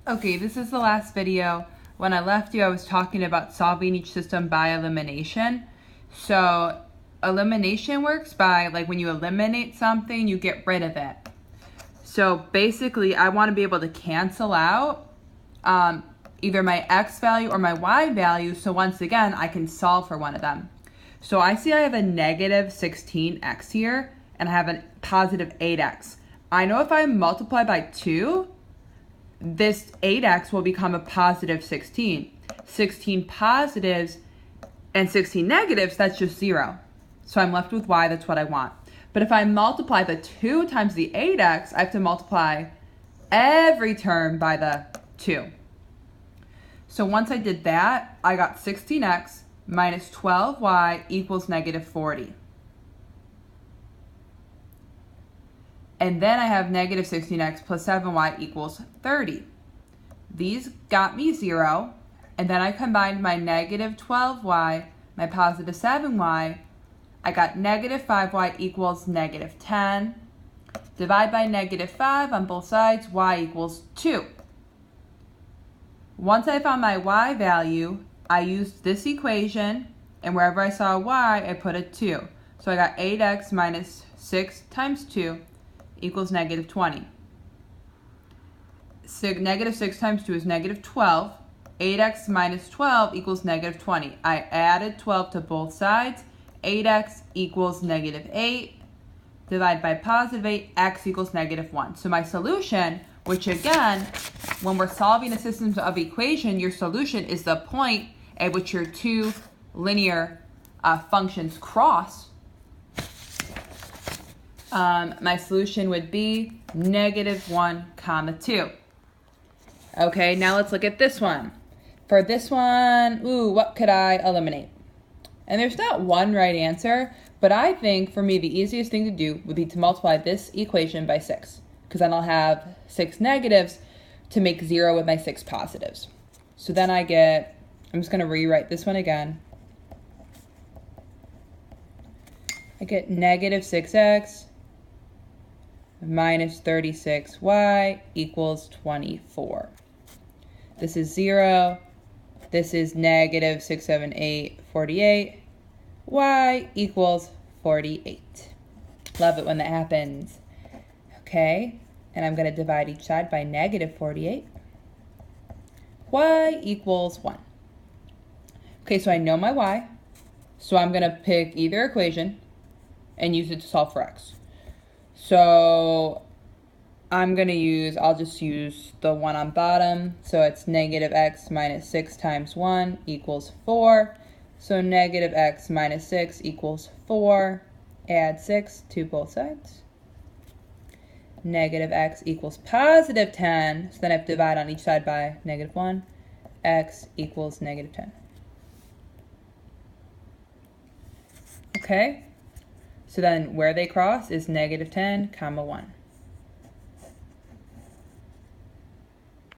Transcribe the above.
Okay, this is the last video. When I left you, I was talking about solving each system by elimination. So elimination works by, like, when you eliminate something, you get rid of it. So basically, I want to be able to cancel out either my x value or my y value. So once again, I can solve for one of them. So I see I have a negative 16x here, and I have a positive 8x. I know if I multiply by 2, this 8x will become a positive 16. 16 positives and 16 negatives, that's just 0. So I'm left with y, that's what I want. But if I multiply the 2 times the 8x, I have to multiply every term by the 2. So once I did that, I got 16x minus 12y equals negative 40. And then I have negative 16x plus 7y equals 30. These got me 0. And then I combined my negative 12y, my positive 7y. I got negative 5y equals negative 10. Divide by negative 5 on both sides, y equals 2. Once I found my y value, I used this equation, and wherever I saw a y, I put a 2. So I got 8x minus 6 times 2 equals negative 20. Negative 6 times 2 is negative 12. 8x minus 12 equals negative 20. I added 12 to both sides. 8x equals negative 8. Divide by positive 8, x equals negative 1. So my solution, which again, when we're solving a system of equation, your solution is the point at which your two linear functions cross. My solution would be negative 1 comma 2. Okay, now let's look at this one. For this one, what could I eliminate? And there's not one right answer, but I think for me the easiest thing to do would be to multiply this equation by 6, because then I'll have 6 negatives to make 0 with my 6 positives. So then I get, I'm just going to rewrite this one again. I get negative 6x minus 36y equals 24. This is 0. This is negative 6, 7, 8, 48. Y equals 48. Love it when that happens. Okay, and I'm going to divide each side by negative 48. Y equals 1. Okay, so I know my y. So I'm going to pick either equation and use it to solve for x. So I'm going to use, I'll just use the one on bottom. So it's negative x minus 6 times 1 equals 4. So negative x minus 6 equals 4. Add 6 to both sides. Negative x equals positive 10. So then I have to divide on each side by negative 1. X equals negative 10. Okay. So then where they cross is negative 10 comma 1.